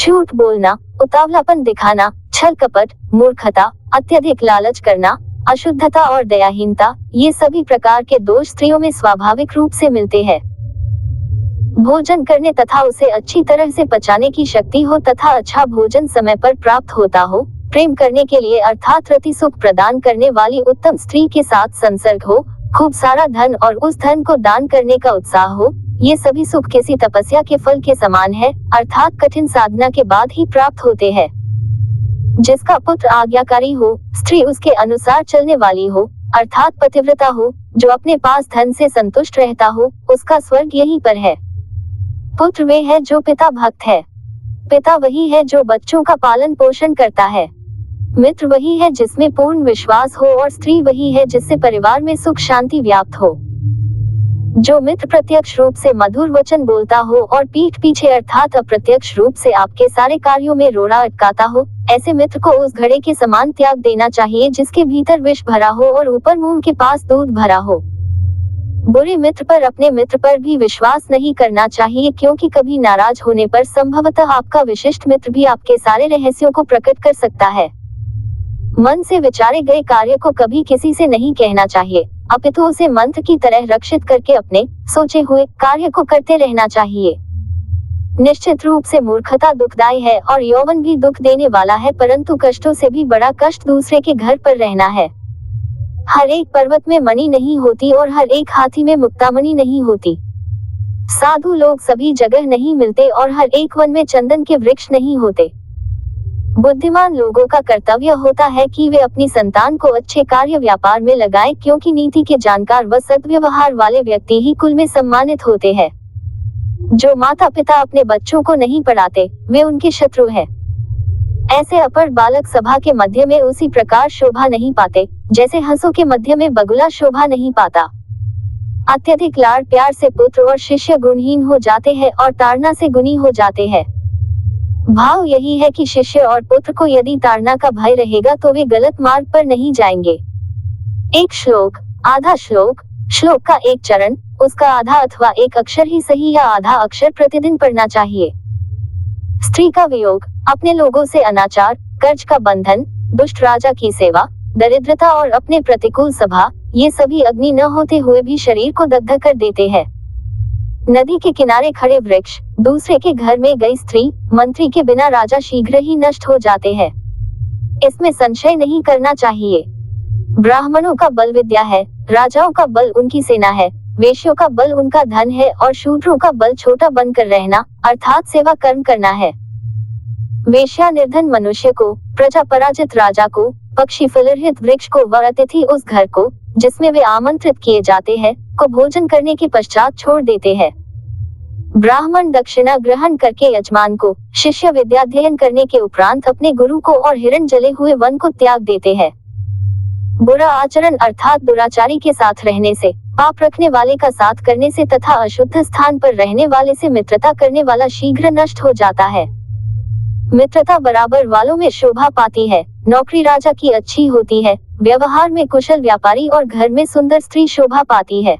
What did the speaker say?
झूठ बोलना, उतावलापन दिखाना, छल कपट, मूर्खता, अत्यधिक लालच करना, अशुद्धता और दयाहीनता, ये सभी प्रकार के दोष स्त्रियों में स्वाभाविक रूप से मिलते हैं। भोजन करने तथा उसे अच्छी तरह से पचाने की शक्ति हो तथा अच्छा भोजन समय पर प्राप्त होता हो, प्रेम करने के लिए अर्थात रति सुख प्रदान करने वाली उत्तम स्त्री के साथ संसर्ग हो, खूब सारा धन और उस धन को दान करने का उत्साह हो, ये सभी सुख किसी तपस्या के फल के समान है, अर्थात कठिन साधना के बाद ही प्राप्त होते हैं। जिसका पुत्र आज्ञाकारी हो, स्त्री उसके अनुसार चलने वाली हो, अर्थात पतिव्रता हो, जो अपने पास धन से संतुष्ट रहता हो, उसका स्वर्ग यहीं पर है। पुत्र वे है जो पिता भक्त है, पिता वही है जो बच्चों का पालन पोषण करता है, मित्र वही है जिसमें पूर्ण विश्वास हो और स्त्री वही है जिससे परिवार में सुख शांति व्याप्त हो। जो मित्र प्रत्यक्ष रूप से मधुर वचन बोलता हो और पीठ पीछे अर्थात अप्रत्यक्ष रूप से आपके सारे कार्यों में रोड़ा अटकाता हो, ऐसे मित्र को उस घड़े के समान त्याग देना चाहिए जिसके भीतर विष भरा हो और ऊपर मुंह के पास दूध भरा हो। बुरे मित्र पर अपने मित्र पर भी विश्वास नहीं करना चाहिए, क्योंकि कभी नाराज होने पर संभवतः आपका विशिष्ट मित्र भी आपके सारे रहस्यों को प्रकट कर सकता है। मन से विचारे गए कार्य को कभी किसी से नहीं कहना चाहिए, अपितु उसे मंत्र की तरह रक्षित करके अपने सोचे हुए कार्य को करते रहना चाहिए। निश्चित रूप से मूर्खता दुखदायी है और यौवन भी दुख देने वाला है, परंतु कष्टों से भी बड़ा कष्ट दूसरे के घर पर रहना है। हर एक पर्वत में मणि नहीं होती और हर एक हाथी में मुक्तामणि नहीं होती। साधु लोग सभी जगह नहीं मिलते और हर एक वन में चंदन के वृक्ष नहीं होते। बुद्धिमान लोगों का कर्तव्य होता है कि वे अपनी संतान को अच्छे कार्य व्यापार में लगाएं, क्योंकि नीति के जानकार व सद्व्यवहार वाले व्यक्ति ही कुल में सम्मानित होते हैं। जो माता पिता अपने बच्चों को नहीं पढ़ाते, वे उनके शत्रु हैं। ऐसे अपर बालक सभा के मध्य में उसी प्रकार शोभा नहीं पाते, जैसे हंसों के मध्य में बगुला शोभा नहीं पाता। अत्यधिक लाड़ प्यार से पुत्र और शिष्य गुणहीन हो जाते हैं और ताड़ना से गुणी हो जाते हैं। भाव यही है कि शिष्य और पुत्र को यदि ताड़ना का भय रहेगा तो वे गलत मार्ग पर नहीं जाएंगे। एक श्लोक, आधा श्लोक, श्लोक का एक चरण, उसका आधा अथवा एक अक्षर ही सही या आधा अक्षर प्रतिदिन पढ़ना चाहिए। स्त्री का वियोग, अपने लोगों से अनाचार, कर्ज का बंधन, दुष्ट राजा की सेवा, दरिद्रता और अपने प्रतिकूल सभा, ये सभी अग्नि न होते हुए भी शरीर को दग्ध कर देते हैं। नदी के किनारे खड़े वृक्ष, दूसरे के घर में गई स्त्री, मंत्री के बिना राजा शीघ्र ही नष्ट हो जाते हैं। इसमें संशय नहीं करना चाहिए। ब्राह्मणों का बल विद्या है, राजाओं का बल उनकी सेना है, वेश्यों का बल उनका धन है और शूद्रों का बल छोटा बनकर रहना अर्थात सेवा कर्म करना है। वेश्या निर्धन मनुष्य को, प्रजा पराजित राजा को, पक्षी फलरहित वृक्ष को व अतिथि उस घर को जिसमें वे आमंत्रित किए जाते हैं को भोजन करने के पश्चात छोड़ देते हैं। ब्राह्मण दक्षिणा ग्रहण करके यजमान को, शिष्य विद्याध्ययन करने के उपरांत अपने गुरु को और हिरण जले हुए वन को त्याग देते हैं। बुरा आचरण अर्थात दुराचारी के साथ रहने से, पाप रखने वाले का साथ करने से तथा अशुद्ध स्थान पर रहने वाले से मित्रता करने वाला शीघ्र नष्ट हो जाता है। मित्रता बराबर वालों में शोभा पाती है, नौकरी राजा की अच्छी होती है, व्यवहार में कुशल व्यापारी और घर में सुंदर स्त्री शोभा पाती है।